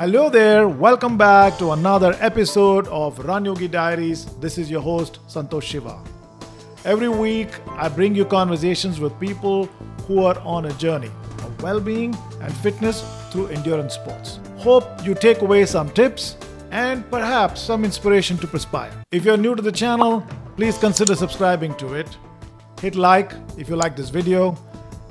Hello there, welcome back to another episode of RunYogi Diaries. This is your host, Santosh Shiva. Every week, I bring you conversations with people who are on a journey of well being and fitness through endurance sports. Hope you take away some tips and perhaps some inspiration to perspire. If you're new to the channel, please consider subscribing to it. Hit like if you like this video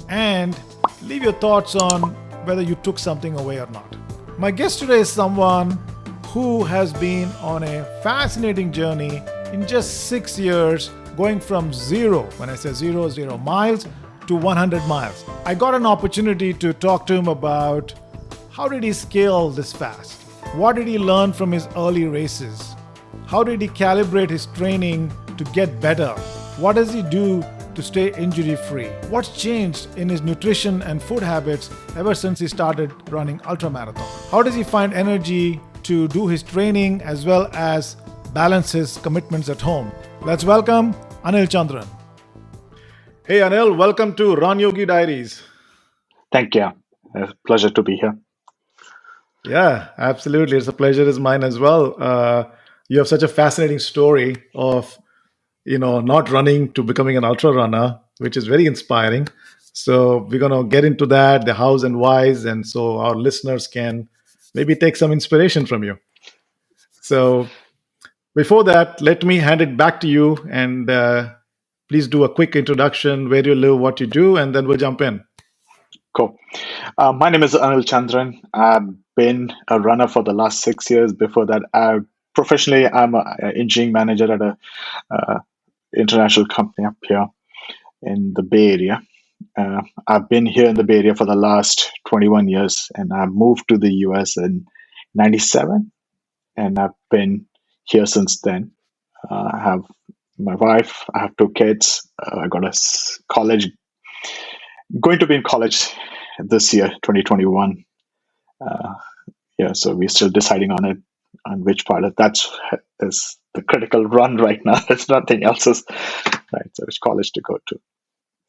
and leave your thoughts on whether you took something away or not. My guest today is someone who has been on a fascinating journey in just 6 years, going from zero, when I say zero miles, to 100 miles. I got an opportunity to talk to him about how did he scale this fast? What did he learn from his early races? How did he calibrate his training to get better? What does he do to stay injury-free? What's changed in his nutrition and food habits ever since he started running ultramarathon? How does he find energy to do his training as well as balance his commitments at home? Let's welcome Anil Chandran. Hey Anil, welcome to RunYogi Diaries. Thank you. It's a pleasure to be here. Yeah, absolutely. It's a pleasure is mine as well. You have such a fascinating story of not running to becoming an ultra runner, which is very inspiring. So we're going to get into that, the hows and whys, and so our listeners can maybe take some inspiration from you. So before that, let me hand it back to you and please do a quick introduction, where you live, what you do, and then we'll jump in. Cool. My name is Anil Chandran. I've been a runner for the last 6 years. Before that, professionally, I'm an engineering manager at a international company up here in the Bay Area. I've been here in the Bay Area for the last 21 years, and I moved to the US in 97, and I've been here since then. I have my wife, I have 2 kids. I got college, going to be in college this year, 2021. So we're still deciding on which part of that is the critical run right now. It's nothing else is right. So which college to go to?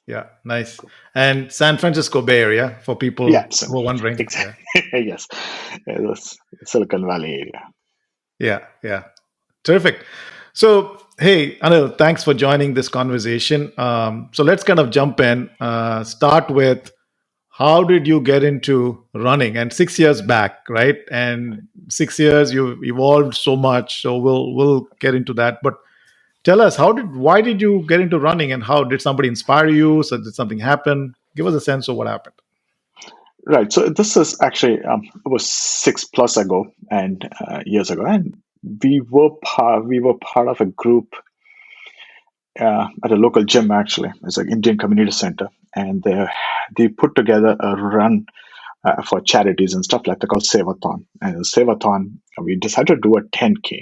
Yeah, nice. And San Francisco Bay Area for people who are wondering. Exactly. Yeah. Yes, the Silicon Valley area. Yeah. Terrific. So, hey, Anil, thanks for joining this conversation. So let's kind of jump in. Start with how did you get into running? And 6 years back, right? And 6 years you evolved so much. So we'll get into that. But tell us, why did you get into running, and how did somebody inspire you? So did something happen? Give us a sense of what happened. Right. So this is actually it was 6+ ago and years ago, and we were part of a group at a local gym. Actually, it's an Indian community center, and they put together a run for charities and stuff like that called Sevathon. And the Sevathon, we decided to do a 10K.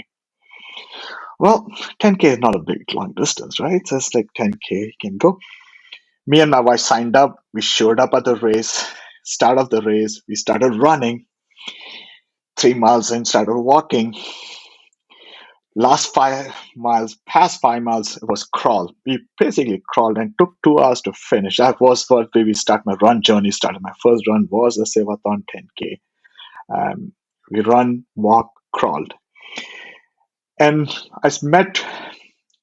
Well, 10K is not a big long distance, right? So it's like 10K, you can go. Me and my wife signed up. We showed up at the race. Start of the race, we started running. 3 miles in, started walking. Last 5 miles, past 5 miles, it was crawl. We basically crawled and took 2 hours to finish. That was what we started my run journey. Started my first run was a Sevathon 10K. We run, walk, crawled, and I met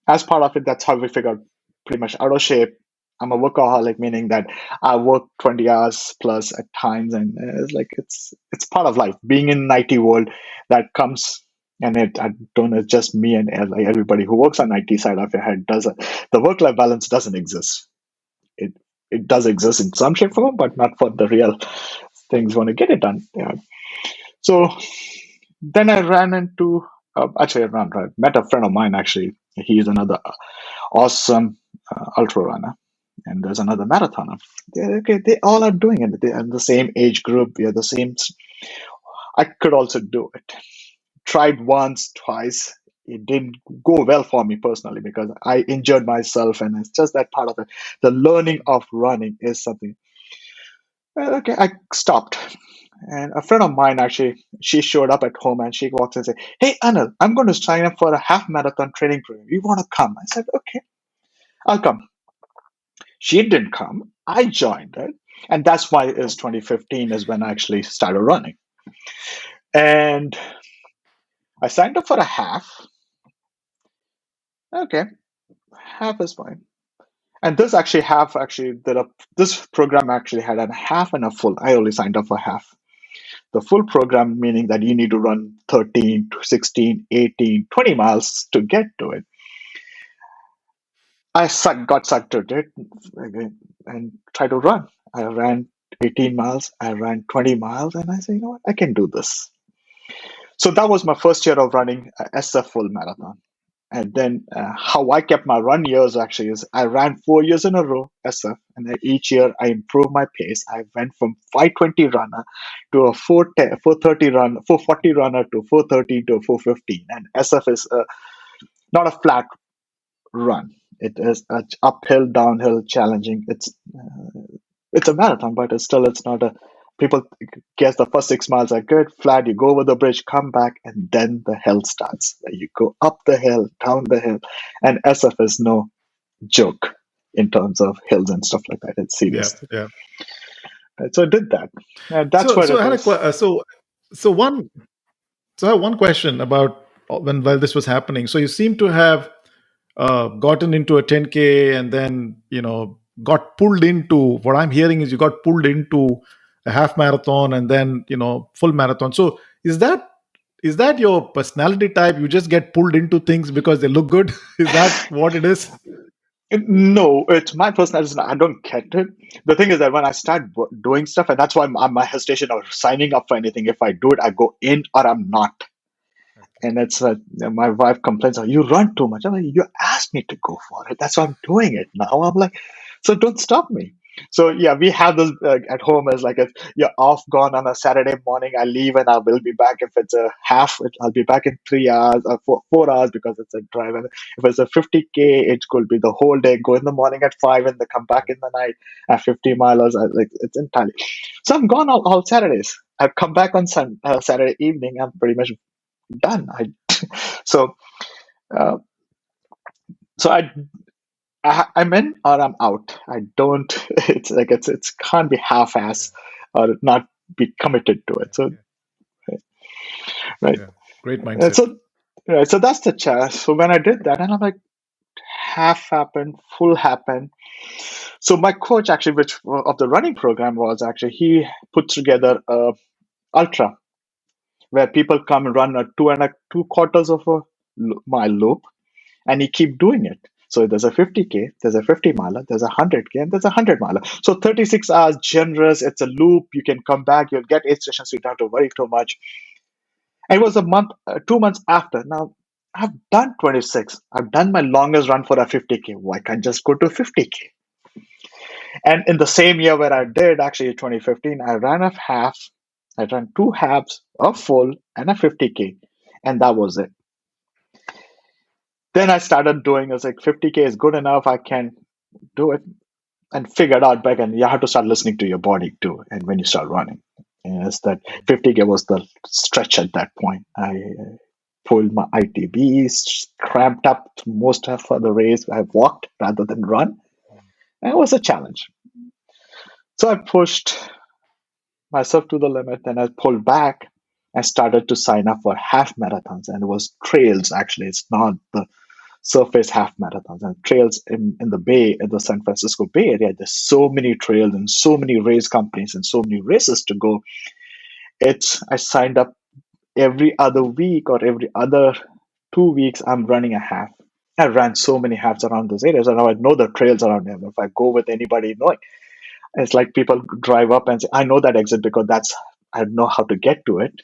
as part of it. That's how we figured pretty much out of shape. I'm a workaholic, meaning that I work 20 hours plus at times, and it's part of life. Being in IT world, that comes, and I don't know, it's just me and like everybody who works on IT side of your head doesn't. The work-life balance doesn't exist. It does exist in some shape form, but not for the real things. Want to get it done. Yeah. So then I ran into met a friend of mine. Actually, he is another awesome ultra runner, and there's another marathoner. They all are doing it. They are the same age group. We are the same. I could also do it. Tried once, twice. It didn't go well for me personally because I injured myself, and it's just that part of it. The learning of running is something. I stopped. And a friend of mine, actually, she showed up at home and she walks and said, "Hey, Anil, I'm going to sign up for a half marathon training program. You want to come?" I said, "Okay, I'll come." She didn't come. I joined it. And that's why it's 2015 is when I actually started running. And I signed up for a half. Okay, half is fine. And this actually half actually this program actually had a half and a full. I only signed up for half. The full program meaning that you need to run 13 to 16, 18, 20 miles to get to it. Got sucked to it again and tried to run. I ran 18 miles, I ran 20 miles, and I said, you know what, I can do this. So that was my first year of running a SF full marathon. And then how I kept my run years actually is I ran 4 years in a row SF, and then each year I improved my pace. I went from 520 runner to a 430 run, 440 runner to 430 to a 415. And SF is not a flat run. It is uphill, downhill, challenging. It's a marathon, but it's not a. People guess the first 6 miles are good, flat. You go over the bridge, come back, and then the hill starts. You go up the hill, down the hill, and SF is no joke in terms of hills and stuff like that. It's Yeah, serious. yeah. So I did that, and that's So, where so it I had is. so one, so I have one question about while this was happening. So you seem to have gotten into a 10K and then got pulled into, what I'm hearing is you got pulled into a half marathon and then full marathon. So is that your personality type? You just get pulled into things because they look good? Is that what it is? No, it's my personality. I don't get it. The thing is that when I start doing stuff, and that's why my hesitation of signing up for anything. If I do it, I go in or I'm not. And it's my wife complains, "Oh, you run too much." I'm like, "You asked me to go for it. That's why I'm doing it now." I'm like, "So don't stop me." So yeah, we have this at home as like if you're off gone on a Saturday morning, I leave and I will be back. If it's a half, I'll be back in 3 hours or 4 hours because it's a drive. And if it's a 50K, it could be the whole day. Go in the morning at 5 and then come back in the night at 50 miles. Like it's entirely. So I'm gone all Saturdays. I come back on Saturday evening. I'm pretty much done. So uh, so I'm in or I'm out. I don't. It's like it's can't be Yeah, half-ass or not be committed to yeah, it. So yeah, right. yeah. Great Uh, mindset. So right. So that's the challenge. So when I did that, and I'm like, half happened, full happened. So my coach actually, which of the running program was actually he put together a ultra where people come and run a 2.25 of a mile loop and you keep doing it. So there's a 50K, there's a 50 miler, there's a 100K, and there's a 100 miler. So 36 hours generous. It's a loop. You can come back. You'll get aid stations. So you don't have to worry too much. And it was a month, 2 months after. Now I've done 26. I've done my longest run for a 50K. Why can't I just go to 50K? And in the same year where I did, actually 2015, I ran a half. I ran two halves, a full, and a 50K. And that was it. Then I started doing, I was like, 50K is good enough. I can do it. And figured out back, and you have to start listening to your body too. And when you start running, and it's that 50K was the stretch at that point. I pulled my ITBs, cramped up most of the race. I walked rather than run. And it was a challenge. So I pushed myself to the limit, and I pulled back. I started to sign up for half marathons, and it was trails actually. It's not the surface half marathons and trails in the Bay, in the San Francisco Bay Area. There's so many trails and so many race companies and so many races to go. I signed up every other week or every other 2 weeks. I'm running a half. I ran so many halves around those areas, and now I know the trails around them. If I go with anybody knowing, it's like people drive up and say, "I know that exit because I know how to get to it."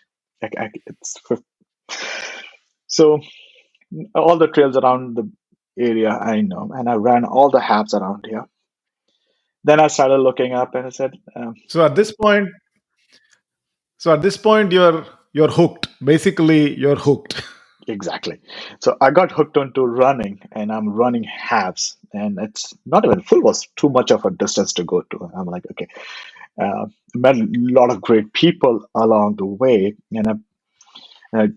So all the trails around the area I know, and I ran all the halves around here. Then I started looking up and I said, So at this point, you're hooked. Basically, you're hooked. exactly. So I got hooked onto running, and I'm running halves, and it's not even full was too much of a distance to go to. I'm like, okay, met a lot of great people along the way, and a,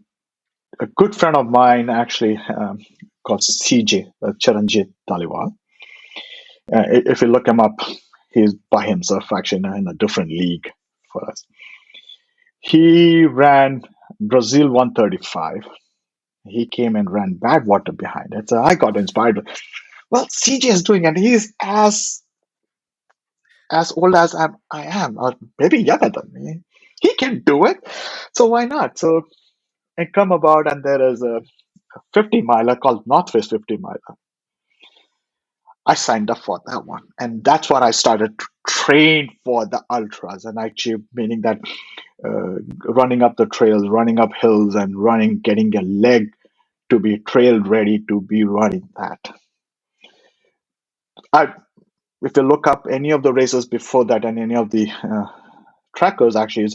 a good friend of mine actually called CJ Charanjit Taliwal. If you look him up, he's by himself actually in a different league for us. He ran. Brazil 135. He came and ran bad water behind it. So I got inspired. Well, CJ is doing it. He's as old as I am, or maybe younger than me. He can do it. So why not? So I come about, and there is a 50 miler called Northwest 50 miler. I signed up for that one, and that's what I started to train for the ultras, and actually meaning that running up the trails, running up hills, and running, getting a leg to be trail ready to be running that. I, if you look up any of the races before that and any of the trackers, actually,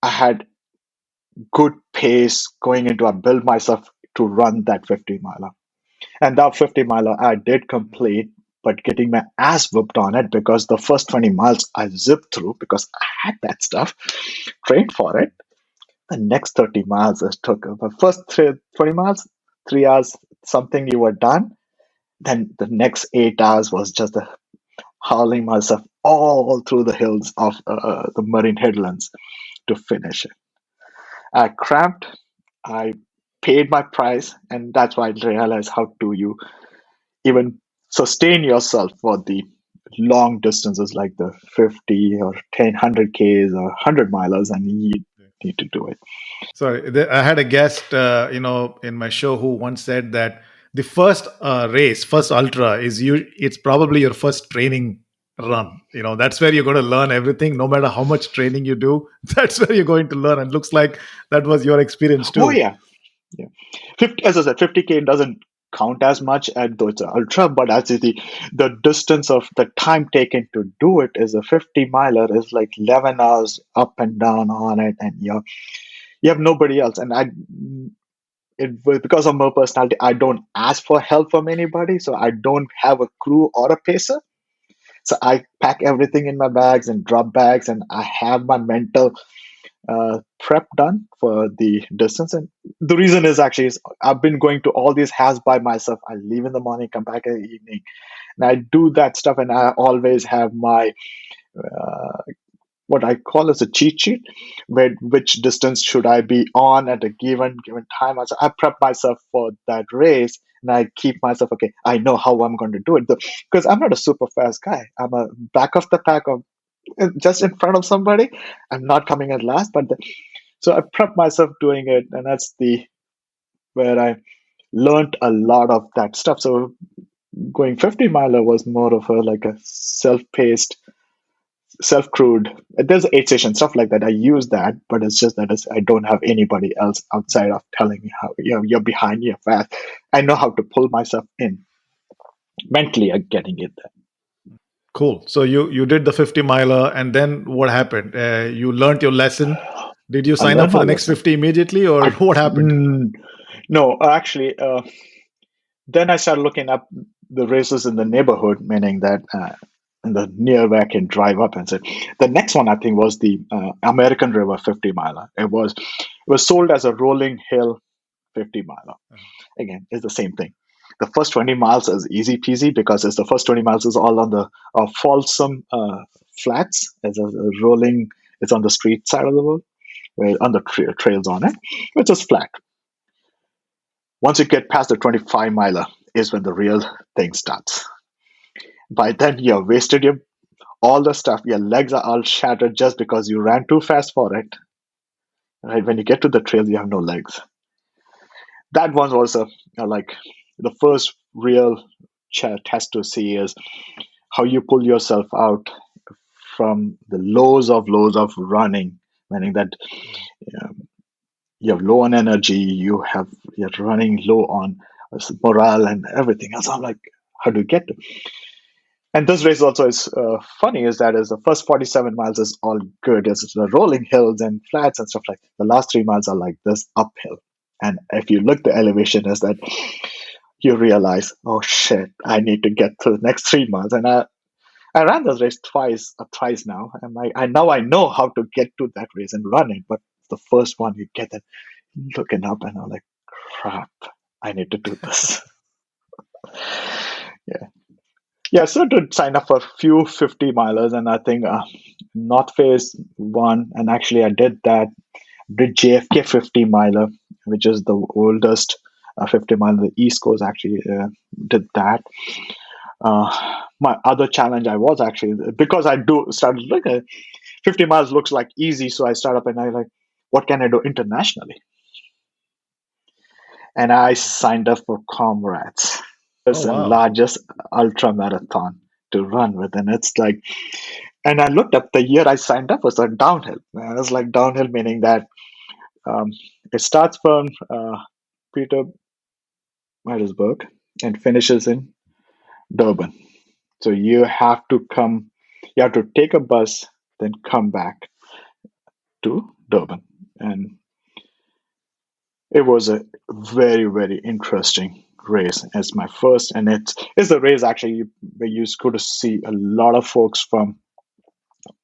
I had good pace going into. I built myself to run that 50 miler. And that 50 miler I did complete, but getting my ass whooped on it because the first 20 miles I zipped through because I had that stuff, trained for it. The next 30 miles it took. The first 20 miles, 3 hours, something you were done. Then the next 8 hours was just hauling myself all through the hills of the Marine Headlands to finish it. I cramped, I paid my price, and that's why I realized how to you even sustain yourself for the long distances like the 50 or 10, 100 Ks or 100 milers, and you need to do it. Sorry, I had a guest, in my show who once said that the first race, first ultra, is you. It's probably your first training run. That's where you're going to learn everything. No matter how much training you do, that's where you're going to learn. And looks like that was your experience Oh, too. yeah. Yeah. 50, as I said, 50K doesn't count as much, and though it's an ultra, but actually the distance of the time taken to do it is a 50 miler is like 11 hours up and down on it, and you have nobody else. And because of my personality, I don't ask for help from anybody, so I don't have a crew or a pacer. So I pack everything in my bags and drop bags, and I have my mental prep done for the distance. And the reason is actually is I've been going to all these halves by myself. I leave in the morning, come back in the evening, and I do that stuff. And I always have my uh, what I call as a cheat sheet, where which distance should I be on at a given time. So I prep myself for that race, and I keep myself okay. I know how I'm going to do it because I'm not a super fast guy. I'm a back of the pack of just in front of somebody. I'm not coming at last, but so I prep myself doing it, and that's the where I learned a lot of that stuff. So going 50 miler was more of a like a self-paced self-crewed. There's aid station stuff like that. I use that, but it's just that I don't have anybody else outside of telling me how you're behind, you're fast. I know how to pull myself in mentally. I'm getting it there. Cool. So you did the 50 miler, and then what happened? You learned your lesson. Did you I sign up learned for my the next lesson. 50 immediately, or I what happened? no, actually, then I started looking up the races in the neighborhood, meaning that in the near where I can drive up and say. The next one I think was the American River 50 miler. It was sold as a rolling hill 50 miler. Again, it's the same thing. The first 20 miles is easy peasy because it's the first 20 miles is all on the Folsom flats. It's a rolling. It's on the street side of the road, where on the trails on it, which is flat. Once you get past the 25 miler is when the real thing starts. By then you've wasted all the stuff. Your legs are all shattered just because you ran too fast for it. Right? When you get to the trail, you have no legs. That one was like the first real test to see is how you pull yourself out from the lows of running, meaning that um, you have low on energy, you're running low on morale and everything else. I'm like, how do you get to? And this race also is funny is that is the first 47 miles is all good. It's the rolling hills and flats and stuff like that. The last 3 miles are like this uphill. And if you look, the elevation is that you realize, oh shit, I need to get to the next 3 miles. And I ran this race twice now. And I know how to get to that race and run it. But the first one you get it looking up and I'm like, crap, I need to do this. Yeah. Yeah, so to sign up for a few 50 milers, and I think North Face one, and actually I did that. Did JFK 50 miler, which is the oldest 50 mile on the East Coast. Actually, did that. My other challenge I was actually, because I do started looking at 50 miles looks like easy, so I start up and I like, what can I do internationally? And I signed up for Comrades. Oh, It's the wow. largest ultra marathon to run with, and it's like, and I looked up the year I signed up was like downhill. And it's like downhill meaning that um, it starts from Petersburg and finishes in Durban. So you have to take a bus, then come back to Durban. And it was a very, very interesting race. It's my first, and it's a race actually where you go to see a lot of folks from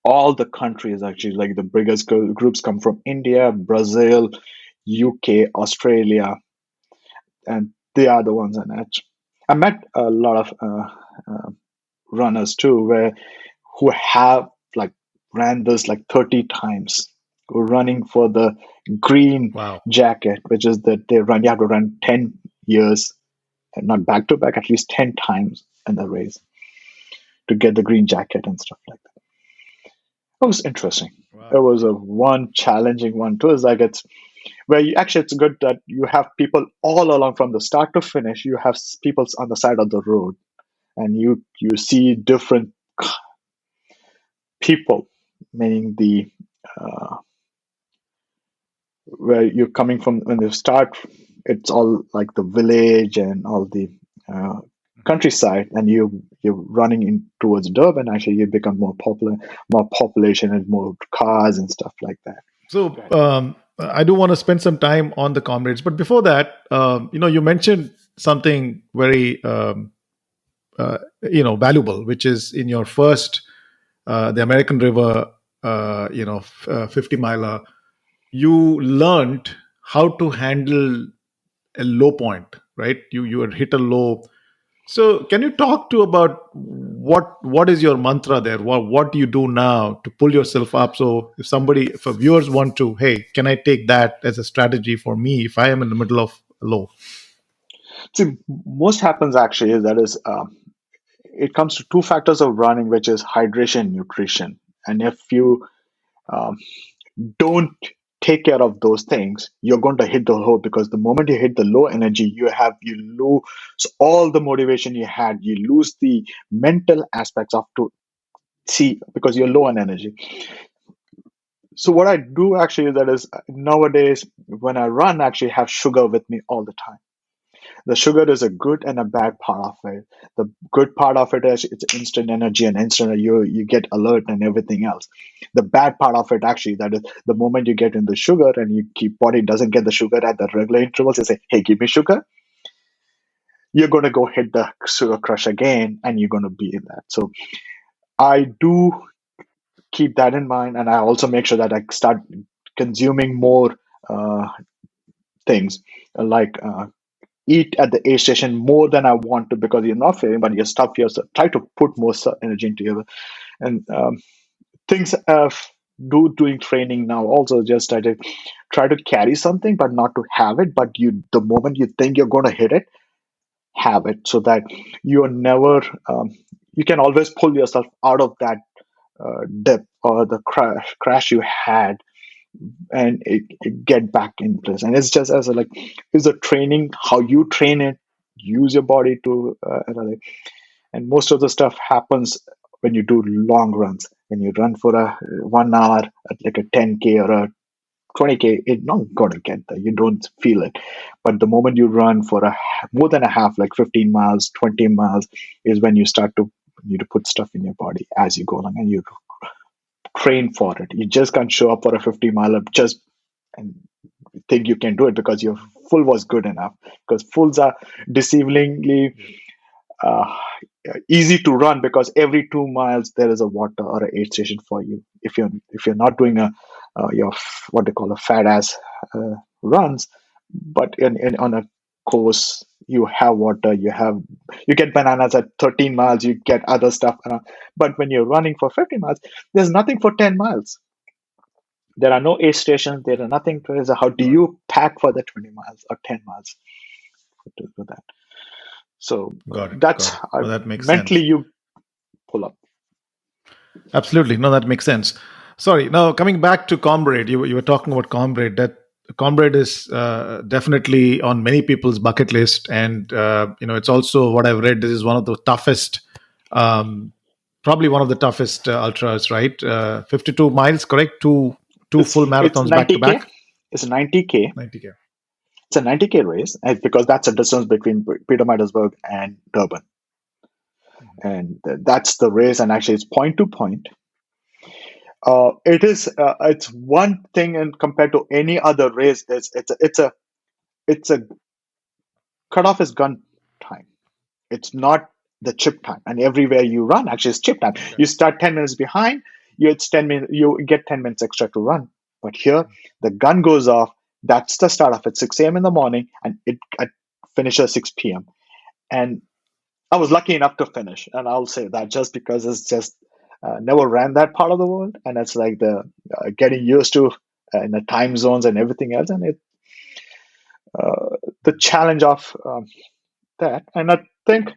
all the countries actually. Like the biggest groups come from India, Brazil, UK, Australia, and they are the ones. And I met a lot of runners too, who have like ran this like 30 times, who are running for the green Wow. jacket, which is that they run. You have to run 10 years, and not back to back, at least 10 times in the race to get the green jacket and stuff like that. It was interesting. It Wow. was a one challenging one too. It's like it's where you actually it's good that you have people all along from the start to finish. You have people on the side of the road, and you see different people, meaning the uh, where you're coming from when you start. It's all like the village and all the uh, countryside, and you're running in towards Durban. Actually, you become more popular, more population, and more cars and stuff like that. So Right. I do want to spend some time on the comrades, but before that, you mentioned something very valuable, which is in your first the American River 50 miler, you learned how to handle a low point, right? You had hit a low. So can you talk to about what is your mantra there? What do you do now to pull yourself up? So if a viewers want to, hey, can I take that as a strategy for me if I am in the middle of a low? See, most happens actually is that is it comes to two factors of running, which is hydration, and nutrition, and if you um, don't take care of those things, you're going to hit the low, because the moment you hit the low energy, you lose all the motivation you had. You lose the mental aspects of to see, because you're low on energy. So what I do actually is that is nowadays when I run, I actually have sugar with me all the time. The sugar is a good and a bad part of it. The good part of it is it's instant energy and instant you get alert and everything else. The bad part of it actually that is the moment you get in the sugar and you keep body doesn't get the sugar at the regular intervals, you say, hey, give me sugar, you're gonna go hit the sugar crush again and you're gonna be in that. So I do keep that in mind, and I also make sure that I start consuming more uh, things like eat at the aid station more than I want to, because you're not feeling, but you stuff yourself. Try to put more energy into your and things doing training now. Also, just try to carry something, but not to have it. But the moment you think you're going to hit it, have it, so that you're never. You can always pull yourself out of that dip or the crash you had, and it get back in place. And it's just as a, like it's a training, how you train it, use your body to and most of the stuff happens when you do long runs. When you run for a 1 hour at like a 10K or a 20K, it's not going to get there. You don't feel it. But the moment you run for more than a half, like 15 miles, 20 miles, is when you start to need to put stuff in your body as you go along, and you train for it. You just can't show up for a 50 mile just and think you can do it because your full was good enough. Because fulls are deceivingly uh, easy to run, because every 2 miles there is a water or a aid station for you. If you're not doing your what they call a fat ass runs, but on a course you have water, you get bananas at 13 miles, you get other stuff, but when you're running for 50 miles, there's nothing for 10 miles. There are no aid stations. There are nothing. So how do Got it. you pack for the 20 miles or 10 miles to do that? So Got it. that's Got it. No, that makes mentally sense. you pull up. Absolutely. No, that makes sense. Sorry. Now, coming back to Comrade, you were talking about Comrade. That Comrade is definitely on many people's bucket list. And, it's also what I've read. This is one of the toughest, um, probably one of the toughest ultras, right? 52 miles, correct? Two full It's marathons back to 90K. back? It's 90K. 90K. It's a 90K race, and because that's a distance between Petermaritzburg and Durban, and that's the race. And actually, it's point to point. It is. It's one thing, and compared to any other race, it's a cutoff is gun time. It's not the chip time. And everywhere you run, actually, it's chip time. Okay. You start 10 minutes behind. It's 10 minutes. You get 10 minutes extra to run. But here, the gun goes off. That's the start of it. 6 a.m. in the morning, and it finishes 6 p.m. And I was lucky enough to finish, and I'll say that just because it's just never ran that part of the world, and it's like the getting used to in the time zones and everything else, and the challenge of that. And I think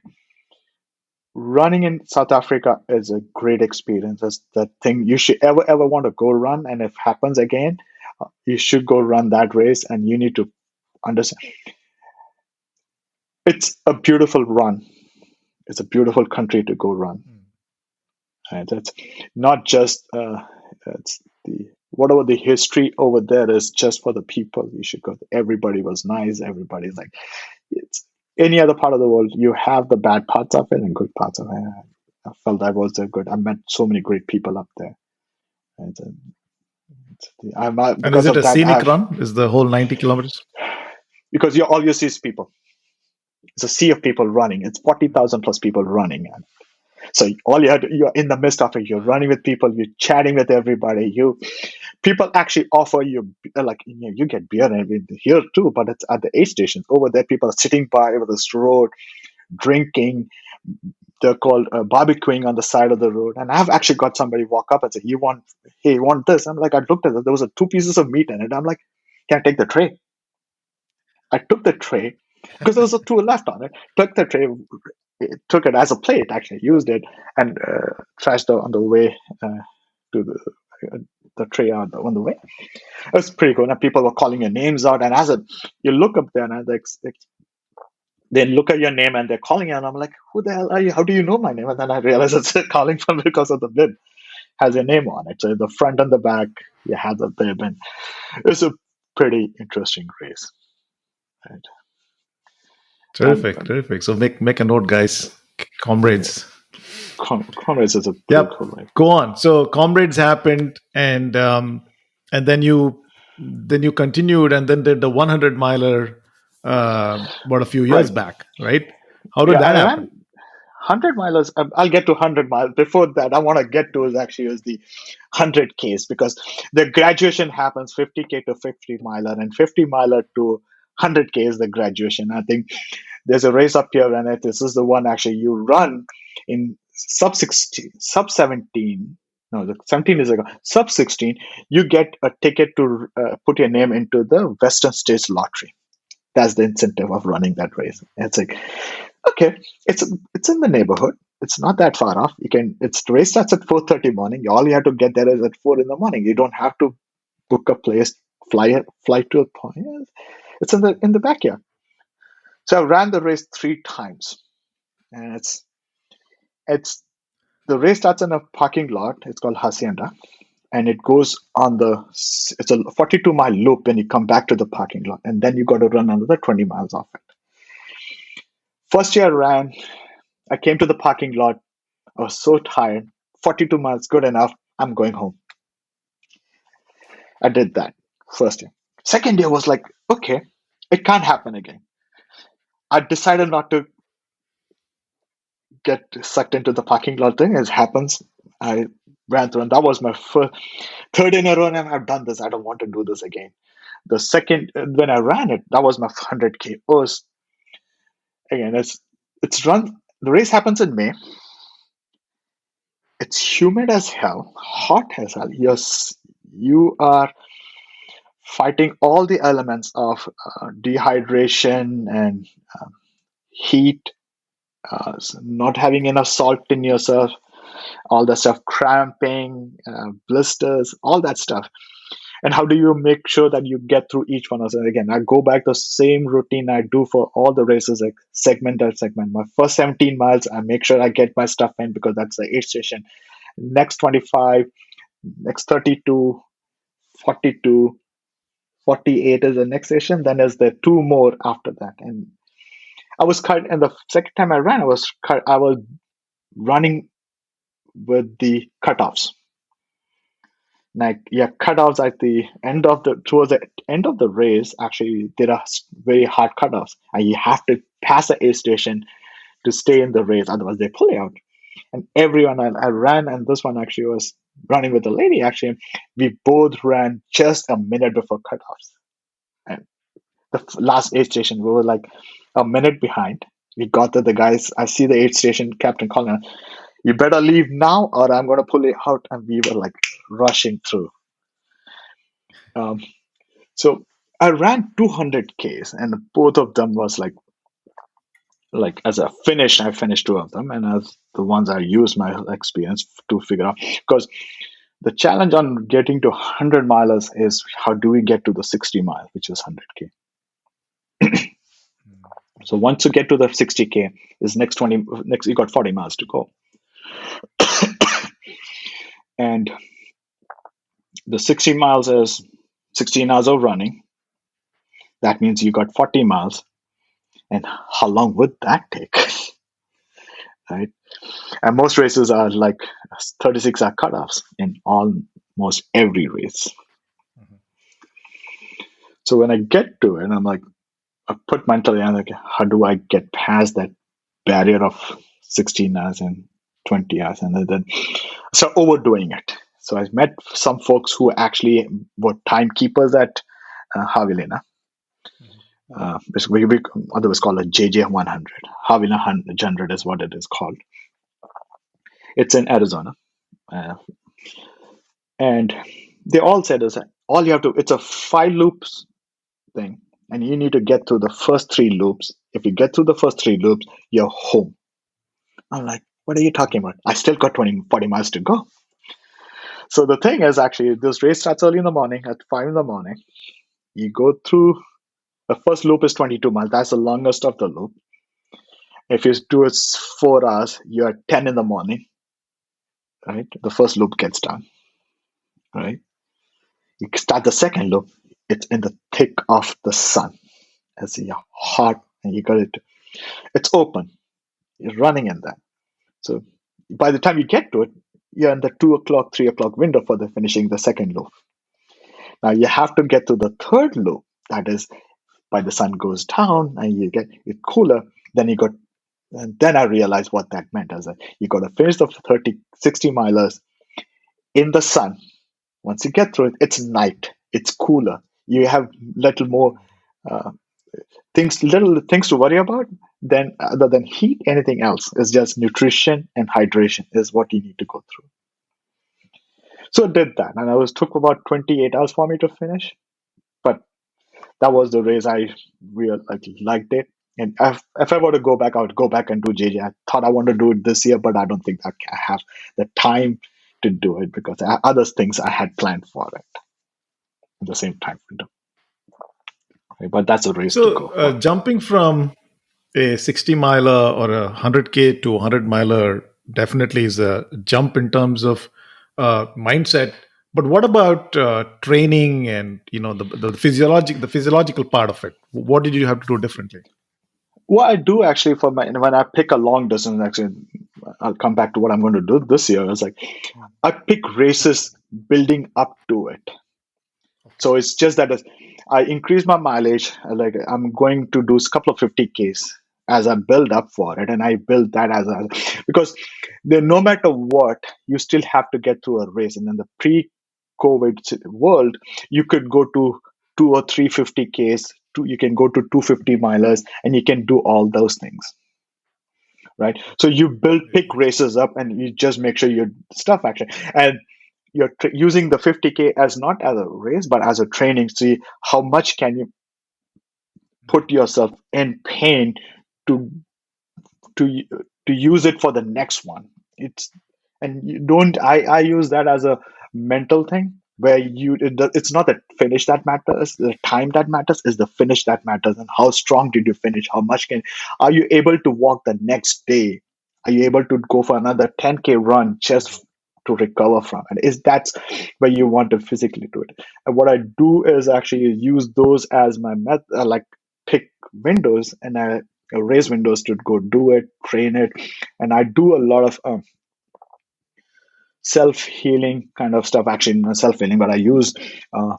running in South Africa is a great experience. That's the thing you should ever want to go run, and if happens again, you should go run that race, and you need to understand it's a beautiful run. It's a beautiful country to go run. And it's not just it's the whatever the history over there is just for the people. You should go. Everybody was nice. Everybody's like it's any other part of the world. You have the bad parts of it and good parts of it. I felt that was a good. I met so many great people up there, and I'm And is because it of a that. scenic run? Is the whole 90 kilometers? Because you all you see is people. It's a sea of people running. It's 40,000 plus people running. So all you had, you're in the midst of it. You're running with people. You're chatting with everybody. People actually offer you like you get beer and everything here too, but it's at the aid stations over there. People are sitting by over this road, drinking. They're called barbecuing on the side of the road. And I've actually got somebody walk up and say, "Hey, you want this?" I'm like, I looked at it. There was two pieces of meat in it. I'm like, "Can I take the tray?" I took the tray because there was a two left on it. Took the tray, took it as a plate. Actually, used it and trashed it on the way to uh, the tray on the way. It was pretty cool. And people were calling your names out. And you look up there and they look at your name and they're calling you. And I'm like, who the hell are you? How do you know my name? And then I realized it's calling from because of the bib has your name on it. So the front and the back, you have the bib. And it's a pretty interesting race. Right? And Terrific, terrific. So make a note, guys. yeah, Comrades. Comrades is a pretty Yep. cool race. Go on. So Comrades happened, and then you continued, and then did the 100 miler about a few years Right. back, right? How did Yeah, that I ran happen? 100 milers. I'll get to 100 miles. Before that, I want to get to is the 100 Ks because the graduation happens 50K to 50 miler and 50 miler to 100K is the graduation. I think there's a race up here, and this is the one actually you run in sub 16, sub 17. No, the 17 is ago. Sub 16, you get a ticket to put your name into the Western States Lottery. That's the incentive of running that race. It's like, okay, it's in the neighborhood. It's not that far off. You can. It's the race starts at 4:30 morning. All you have to get there is at 4 in the morning. You don't have to book a place, fly to a point. It's in the backyard. So I ran the race 3 times, and it's the race starts in a parking lot. It's called Hacienda, and it goes on it's a 42-mile loop when you come back to the parking lot, and then you got to run another 20 miles off it. First year I ran, I came to the parking lot. I was so tired. 42 miles, good enough. I'm going home. I did that first year. Second year was like, okay, it can't happen again. I decided not to get sucked into the parking lot thing. It happens. I ran through, and that was my third in a row, and I've done this. I don't want to do this again. The second, when I ran it, that was my 100K. It was, again, it's run. The race happens in May. It's humid as hell, hot as hell. you are fighting all the elements of dehydration and heat, not having enough salt in yourself, all the stuff, cramping, blisters, all that stuff. And how do you make sure that you get through each one of them? Again, I go back the same routine I do for all the races, like segment by segment. My first 17 miles, I make sure I get my stuff in because that's the aid station. Next 25, next 32, 42, 48 is the next station. Then there's the two more after that. And I was cut. And the second time I ran, I was running with the cutoffs. Like, yeah, cutoffs at the end of towards the end of the race. Actually, there are very hard cutoffs, and you have to pass the aid station to stay in the race. Otherwise, they pull you out. And everyone I ran, and this one actually was running with a lady. Actually, we both ran just a minute before cutoffs. And the last aid station, we were like a minute behind. We got to the guys. I see the aid station captain calling, "You better leave now, or I'm going to pull you out." And we were like rushing through. Um, so I ran 200 Ks, and both of them was like as a finish. I finished two of them, and as the ones I used my experience to figure out, because the challenge on getting to 100 miles is how do we get to the 60 mile, which is 100K. So once you get to the 60K, is next you got 40 miles to go. And the 60 miles is 16 hours of running. That means you got 40 miles. And how long would that take? Right? And most races are like 36-hour cutoffs in almost every race. Mhm. So when I get to it, I'm like, I put mentally, I'm like, how do I get past that barrier of 16 hours and 20 hours? And then start overdoing it. So I met some folks who actually were timekeepers at Javalina. We otherwise called a JJ 100. Javalina Jundred is what it is called. It's in Arizona. Uh, and they all said is that all you have to, it's a 5 loops thing. And you need to get through the first 3 loops. If you get through the first 3 loops, you're home. I'm like, what are you talking about? I still got 40 miles to go. So the thing is, actually, this race starts early in the morning at 5 in the morning. You go through the first loop is 22 miles. That's the longest of the loop. If you do it 4 hours, you're at 10 in the morning, right? The first loop gets done, right? You start the second loop, it's in the thick of the sun. It's hot, and you got it. It's open. You're running in that. So by the time you get to it, you're in the 2 o'clock, 3 o'clock window for the finishing the second loop. Now you have to get to the third loop. That is by the sun goes down and you get it cooler. Then you got, and then I realized what that meant. As you got to finish the 30, 60 milers in the sun. Once you get through it, it's night. It's cooler. You have little more uh, little things to worry about than other than heat. Anything else is just nutrition and hydration is what you need to go through. So I did that, and took about 28 hours for me to finish. But that was the race I really liked it. And if I were to go back, I would go back and do JJ. I thought I want to do it this year, but I don't think I have the time to do it because there are other things I had planned for it at the same time window. Okay, but that's a race to So, go for. jumping from a 60 miler or a 100K to 100 miler definitely is a jump in terms of mindset. But what about training and the physiological part of it? What did you have to do differently? What I do actually for my when I pick a long distance, actually, I'll come back to what I'm going to do this year. It's like I pick races building up to it. Okay. So it's just that I increase my mileage. Like I'm going to do a couple of 50Ks as I build up for it, and I build that as a because no matter what, you still have to get through a race. And in the pre-COVID world, you could go to 2 or 3 50Ks. You can go to 250 milers, and you can do all those things, right? So you build pick races up, and you just make sure your stuff actually and you're using the 50K as not as a race but as a training. See how much can you put yourself in pain to to to use it for the next one. It's and you don't I use that as a mental thing where it's not the finish that matters, the time that matters, is the finish that matters. And how strong did you finish, how much can are you able to walk the next day, are you able to go for another 10K run just to recover from it? Is that's where you want to physically do it. And what I do is actually use those as my method, like pick windows, and I raise windows to go do it, train it. And I do a lot of self-healing kind of stuff. Actually not self-healing, but uh,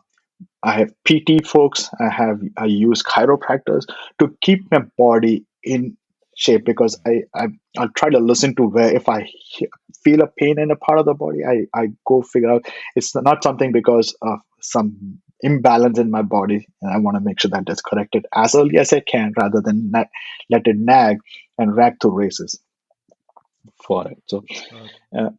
I have PT folks, I use chiropractors to keep my body in shape, because I'll try to listen to where if I feel a pain in a part of the body, I go figure out it's not something because of some imbalance in my body, and I want to make sure that it's corrected as early as I can, rather than let it nag and rag through races for it. So uh,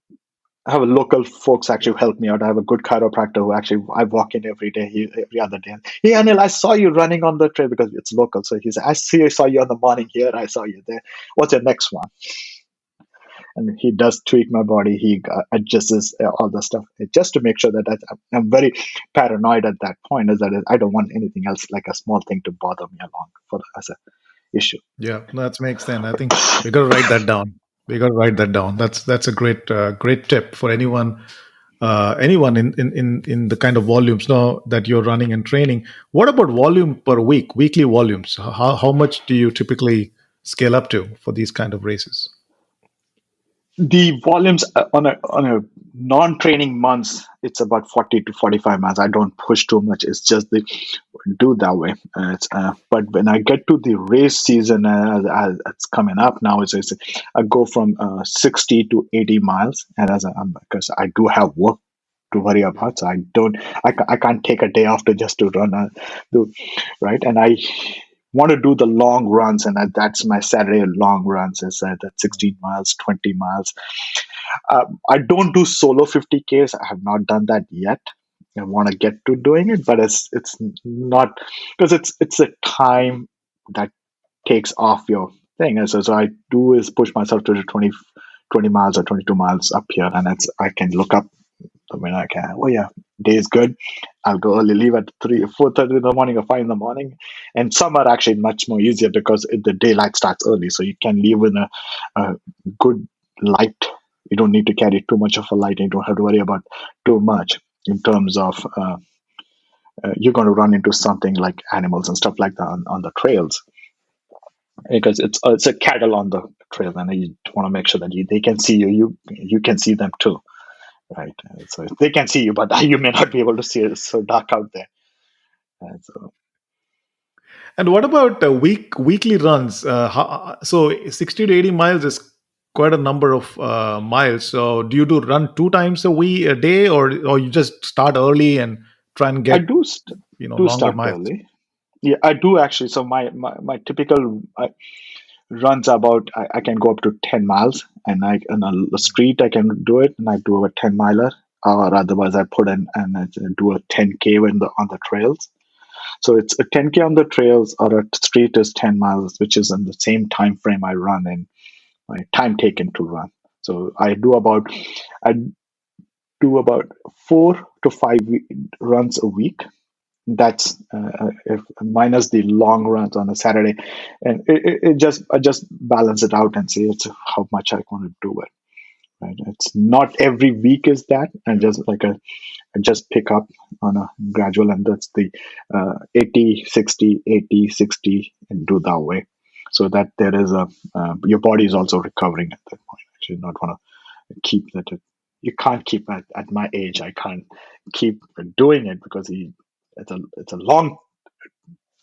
I have a local folks actually help me out. I have a good chiropractor who actually I walk in every day, every other day. Hey Anil, I saw you running on the trail, because it's local. So he said, I saw you on the morning here. I saw you there. What's your next one? And he does tweak my body. He adjusts all the stuff just to make sure that I'm very paranoid at that point. Is that I don't want anything else like a small thing to bother me along as a issue. Yeah, that makes sense. I think we got to write that down. We got to write that down. That's a great tip for anyone in the kind of volumes now that you're running and training. What about volume per week, weekly volumes? How much do you typically scale up to for these kind of races? The volumes on a non-training months, it's about 40 to 45 miles. I don't push too much. It's just the do that way. But when I get to the race season, as it's coming up now, I go from 60 to 80 miles, and because I do have work to worry about, so I can't take a day after just to run, do right. And I want to do the long runs, and that's my Saturday long runs. Is that 16 miles, 20 miles. I don't do solo 50Ks. I have not done that yet. I want to get to doing it, but it's not, because it's a time that takes off your thing. And so I do is push myself to the 20 miles or 22 miles up here, and I can look up when I can. Oh yeah, day is good. I'll go early, leave at 4:30 in the morning or 5 in the morning. And some are actually much more easier because the daylight starts early, so you can leave in a good light. You don't need to carry too much of a light, and you don't have to worry about too much in terms of you're going to run into something like animals and stuff like that on the trails, because it's a cattle on the trail, and you want to make sure that they can see you can see them too, right? So they can see you, but you may not be able to see it. It's so dark out there. So And what about weekly runs? So 60 to 80 miles is quite a number of miles. So do you do run two times a day, or you just start early and try and I get do longer start miles? early. Yeah, I do actually. So my typical runs about I can go up to 10 miles, and on a street I can do it, and I do a 10 miler, or otherwise I put in and I do a 10K on the trails. So it's a 10K on the trails, or a street is 10 miles, which is in the same time frame I run in, my time taken to run. So I do about 4 to 5 runs a week. That's if minus the long runs on a Saturday, and it just I just balance it out and say it's how much I want to do it. Right? It's not every week is that, and just I just pick up on a gradual, and that's the 80 60 80 60, and do that way, so that there is a your body is also recovering at that point. Actually, not want to keep that. You can't keep at my age. I can't keep doing it, because it's a long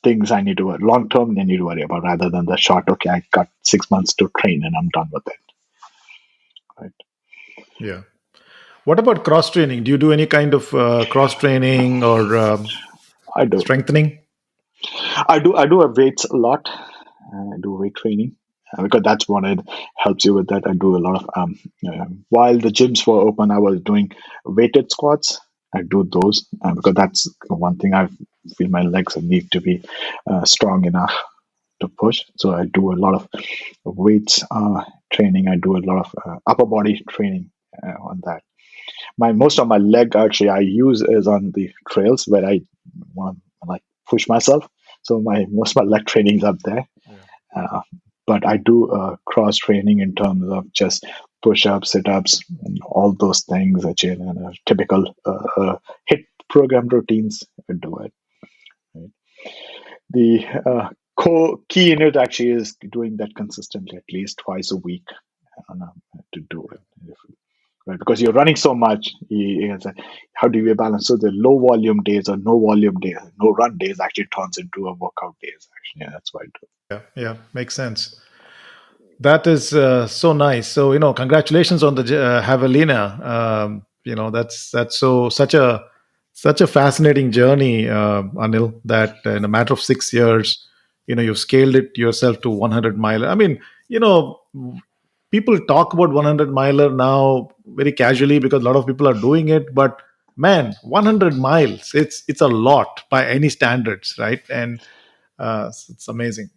things I need to long term I need to worry about, rather than the short. Okay, I got 6 months to train and I'm done with it. Right. Yeah. What about cross training? Do you do any kind of cross training or I do. strengthening? I do. I do a weights a lot. I do weight training. because that's what it helps you with that. I do a lot of while the gyms were open, I was doing weighted squats. I do those because that's one thing I feel my legs need to be strong enough to push. So I do a lot of weights training. I do a lot of upper body training on that. My most of my leg actually I use is on the trails where I want to like push myself. So my most of my leg training is up there. Yeah. Uh, but I do cross training in terms of just push ups, sit ups, and all those things that you know, typical hit program routines. I do it. Right? The key in it actually is doing that consistently, at least twice a week, to do it. Right, because you're running so much, it's like, how do you balance? So the low volume days or no volume days, no run days actually turns into a workout days. Actually, yeah, that's why I do. Yeah, yeah, makes sense. That is so nice. So congratulations on the Javelina. That's such a fascinating journey, Anil. That in a matter of 6 years, you've scaled it yourself to 100 miler. I mean, you know, people talk about 100 miler now very casually because a lot of people are doing it. But man, 100 miles, it's a lot by any standards, right? And it's amazing.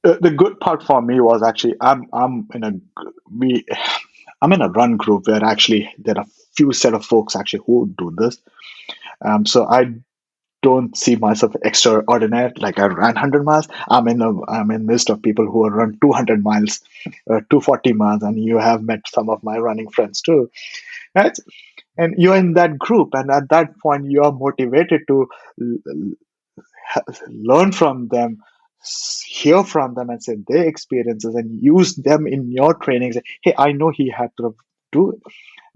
The good part for me was actually I'm in a we I'm in a run group where actually there are few set of folks actually who do this. So I don't see myself extraordinary. Like I ran 100 miles. I'm in midst of people who have run 200 miles, 240 miles, and you have met some of my running friends too. Right? And you're in that group, and at that point, you are motivated to learn from them, hear from them, and say their experiences, and use them in your training. Say, hey, I know he had to do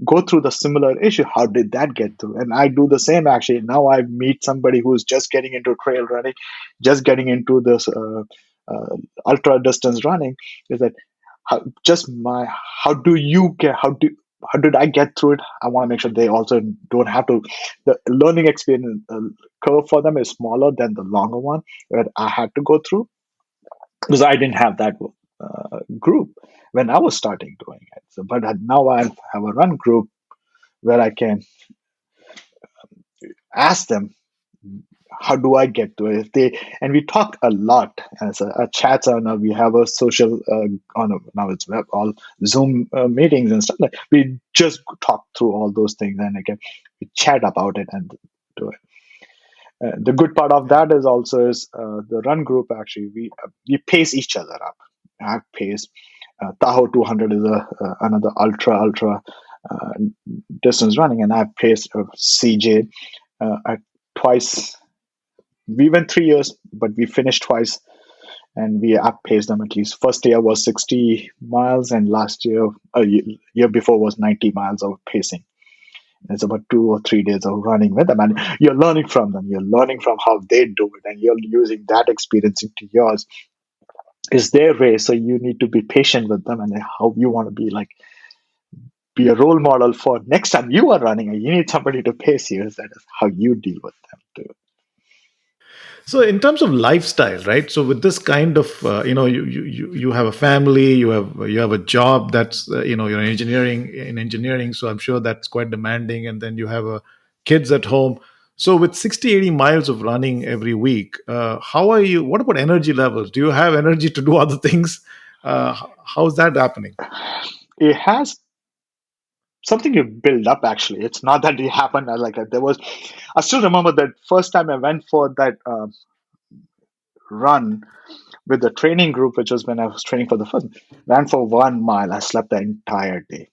go through the similar issue. How did that get through? And I do the same actually. Now I meet somebody who's just getting into trail running, just getting into this uh, ultra distance running. Is that how do you get how did I get through it? I want to make sure they also don't have to. The learning experience curve for them is smaller than the longer one that I had to go through because I didn't have that group when I was starting doing it. So, but now I have a run group where I can ask them, how do I get to it? If they and we talk a lot as a chats on we have a social on now it's web all Zoom meetings and stuff like we just talk through all those things and again we chat about it and do it. The good part of Yeah. that is also is the run group actually we pace each other up. I have pace. Tahoe 200 is a another ultra uh, distance running, and I've paced CJ at twice. We went 3 years, but we finished twice, and we outpaced them at least. First year was 60 miles, and last year, year before was 90 miles of pacing. It's about 2 or 3 days of running with them, and you're learning from them. You're learning from how they do it, and you're using that experience into yours. It's their race, so you need to be patient with them, and how you want to be a role model for next time you are running, and you need somebody to pace you. That is how you deal with them too. So in terms of lifestyle, right? So with this kind of, you have a family, you have a job that's, you're engineering. So I'm sure that's quite demanding, and then you have kids at home. So with 60, 80 miles of running every week, how are you? What about energy levels? Do you have energy to do other things? How's that happening? It has something you build up actually. It's not that it happened like that. There was I still remember that first time I went for that run with the training group, which was when I was training for the first ran for 1 mile. I slept the entire day.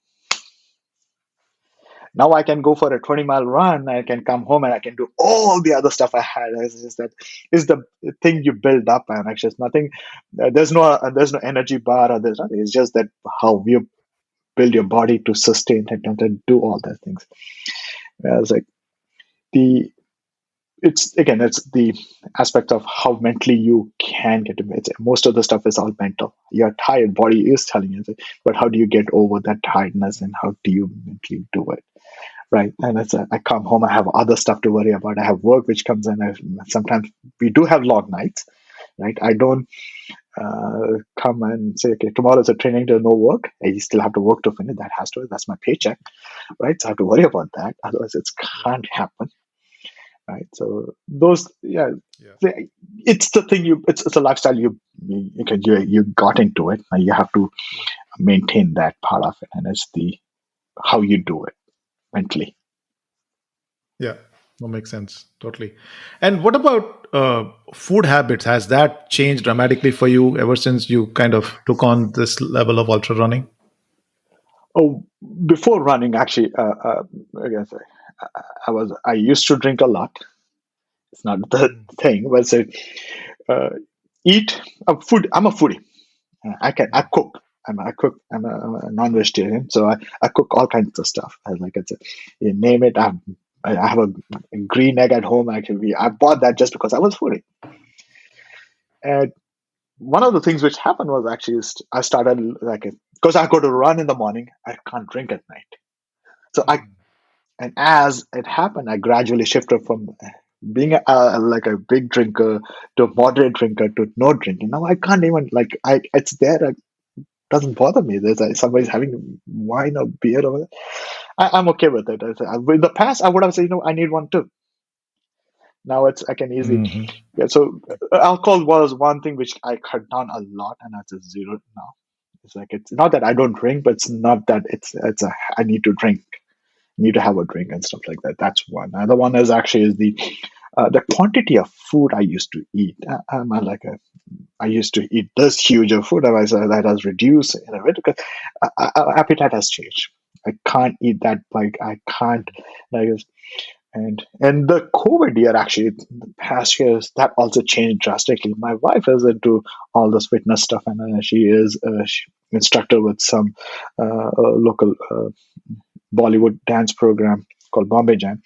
Now I can go for a 20-mile run. I can come home and I can do all the other stuff I had. It's just that is the thing you build up, and actually, it's nothing. There's no energy bar or there's nothing. It's just that how you build your body to sustain it and to do all those things. It's like the it's the aspect of how mentally you can get it. Most of the stuff is all mental. Your tired body is telling you, but how do you get over that tiredness and how do you mentally do it? Right. And I come home, I have other stuff to worry about. I have work which comes in. Sometimes we do have long nights, right? I don't come and say, okay, tomorrow's a training day, no work. I still have to work to finish. That's my paycheck, right? So I have to worry about that. Otherwise, it can't happen, right? So those, yeah, Yeah. it's the thing. It's a lifestyle you got into it, and you have to maintain that part of it, and it's the how you do it mentally. Yeah, that makes sense. Totally. And what about food habits? Has that changed dramatically for you ever since you kind of took on this level of ultra running? Oh, before running, actually, I guess I used to drink a lot. It's not the Mm. thing, but say, uh, eat food. I'm a foodie. I Mm. cook. I'm a non-vegetarian, so I cook all kinds of stuff. I like it's you name it. I have a green egg at home. Actually, I bought that just because I was foodie. And one of the things which happened was actually I started like because I go to run in the morning. I can't drink at night. So I Mm. and as it happened, I gradually shifted from being like a big drinker to a moderate drinker to no drinking. Now I can't even like I it's there. It doesn't bother me. There's somebody's having wine or beer over there. I'm okay with it. In the past, I would have said, I need one too. Now I can easily. Mhm. Yeah. So alcohol was one thing which I cut down a lot, and it's a zero now. It's like it's not that I don't drink, but it's not that it's a I need to drink, need to have a drink and stuff like that. That's one. Another one is actually is the quantity of food I used to eat. I used to eat this huge of food. That has reduced in a bit because appetite has changed. I can't eat that. Like I can't. Like and the COVID year actually, the past years that also changed drastically. My wife is into all this fitness stuff, and she is instructor with some local Bollywood dance program called Bombay Jam,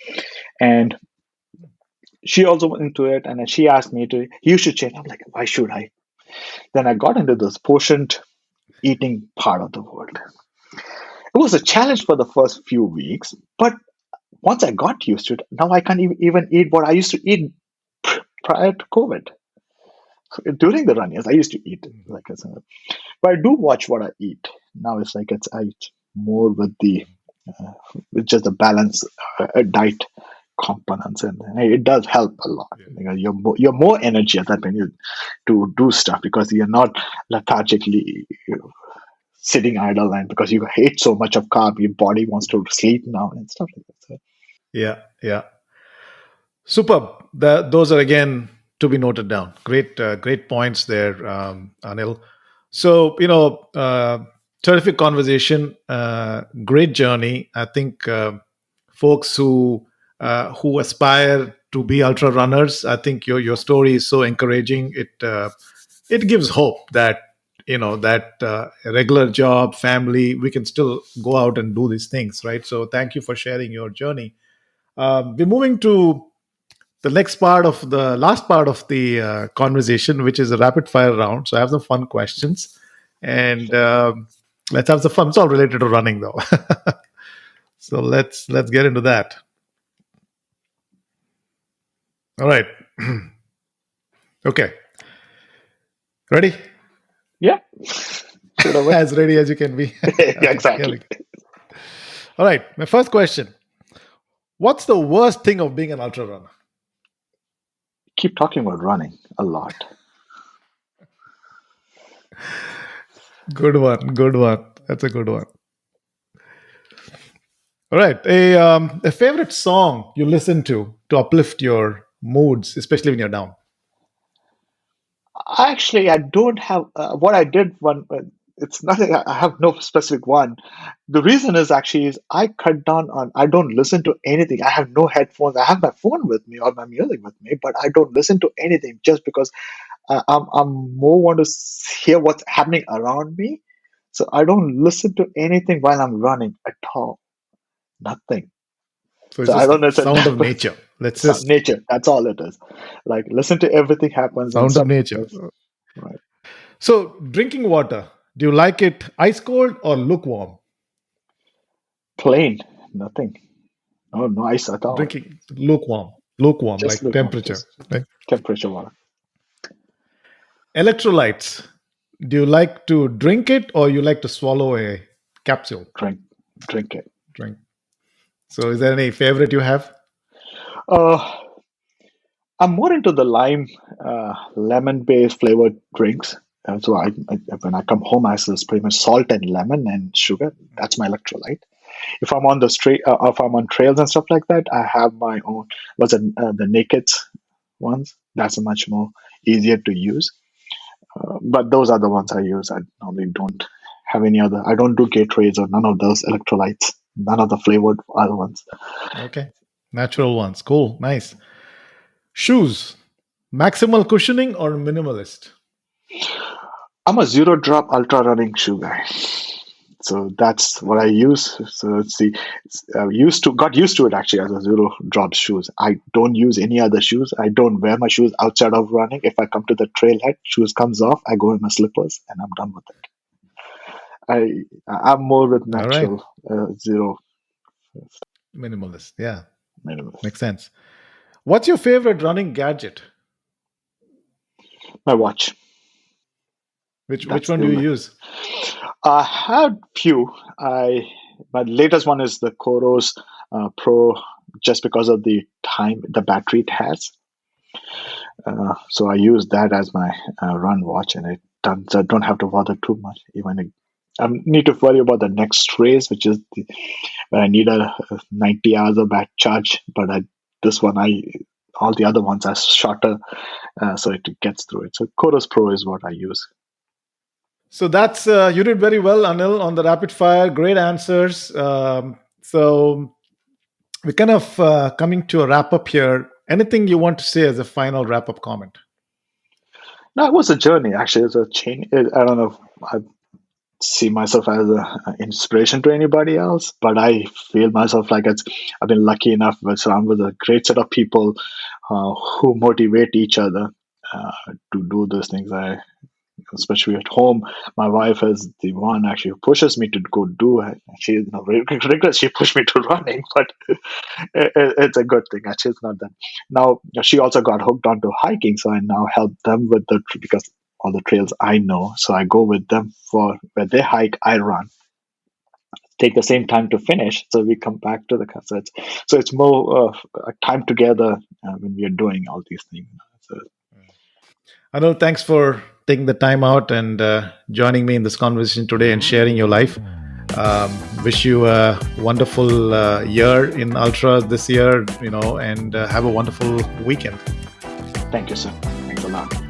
and she also went into it. And then she asked me to, you should change. I'm like, why should I? Then I got into this portioned eating part of the world. It was a challenge for the first few weeks, but once I got used to it, now I can't even eat what I used to eat prior to COVID. During the run years, I used to eat Mhm. like I said, but I do watch what I eat. Now it's like I eat more uh, with just the balance diet components, and it does help a lot. Yeah. You're more energy at that when you to do stuff because you're not lethargically sitting idle, and because you ate so much of carb, your body wants to sleep now and stuff like that. So, Yeah. Yeah. Superb. Those are again to be noted down. Great points there, Anil. So terrific conversation, great journey. I think folks who aspire to be ultra runners, I think your story is so encouraging. It gives hope that a regular job, family, we can still go out and do these things, right? So thank you for sharing your journey. We're moving to the next part of the last part of the conversation, which is a rapid fire round. So I have some fun questions, and let's have some fun. It's all related to running, though. So let's get into that. All right. Okay. Ready? yeah, should have. As ready as you can be. Yeah, Okay. Here exactly. we go. All right. My first question: what's the worst thing of being an ultra runner? Keep talking about running a lot. Good one. Good one. That's a good one. All right. A favorite song you listen to uplift your moods, especially when you're down. Actually, I don't have what I did one. It's nothing. I have no specific one. The reason is actually is I cut down on. I don't listen to anything. I have no headphones. I have my phone with me or my music with me, but I don't listen to anything just because I'm more want to hear what's happening around me. So I don't listen to anything while I'm running at all. Nothing. So it's So I just don't know. It's a sound of nature. Let's just nature. That's all it is. Like listen to everything happens and sound of stuff. nature. Right. So drinking water, do you like it ice cold or lukewarm? Plain. Nothing. No, no ice at all. Drinking lukewarm, Just like lukewarm. temperature. Just Right? temperature water. Electrolytes. Do you like to drink it or you like to swallow a capsule? Drink it. Drink. So is there any favorite you have? Uh, I'm more into the lemon-based flavored drinks. So when I come home, I just pretty much salt and lemon and sugar. That's my electrolyte. If I'm on the street, if I'm on trails and stuff like that, I have my own. What's it, the naked ones? That's much more easier to use. But those are the ones I use. I normally don't have any other. I don't do Gatorades or none of those electrolytes. None of the flavored other ones. Okay. Natural ones. Cool. Nice. Shoes. Maximal cushioning or minimalist? I'm a zero drop ultra running shoe guy. So that's what I use. So let's see, got used to it actually as a zero drop shoes. I don't use any other shoes. I don't wear my shoes outside of running. If I come to the trailhead, shoes comes off. I go in my slippers and I'm done with it. I'm more with All right. natural zero Minimalist. Yeah. minimalist. Makes sense. What's your favorite running gadget? My watch. Which That's one the do you only. use? I had few. My latest one is the Koros Pro, just because of the battery it has. So I use that as my run watch, and I don't have to bother too much. I need to worry about the next race, which is when I need a 90 hours of back charge. But this one, all the other ones are shorter, so it gets through it. So Chorus Pro is what I use. So that's you did very well, Anil, on the rapid fire. Great answers. So we're kind of coming to a wrap up here. Anything you want to say as a final wrap up comment? No, it was a journey. Actually, it's a change. I don't know if I see myself as an inspiration to anybody else, but I feel myself like I've been lucky enough to surround with a great set of people who motivate each other to do those things. Especially at home, my wife is the one actually who pushes me to go do it. She regrets she pushed me to running, but it's a good thing. Actually, it's not that. Now she also got hooked onto hiking, so I now help them with because all the trails I know. So I go with them for where they hike, I run. Take the same time to finish, so we come back to the car. So it's more of a time together when we are doing all these things. So, Anil, thanks for taking the time out and joining me in this conversation today and sharing your life. Wish you a wonderful year in Ultra this year, and have a wonderful weekend. thank you, sir. Thanks a lot.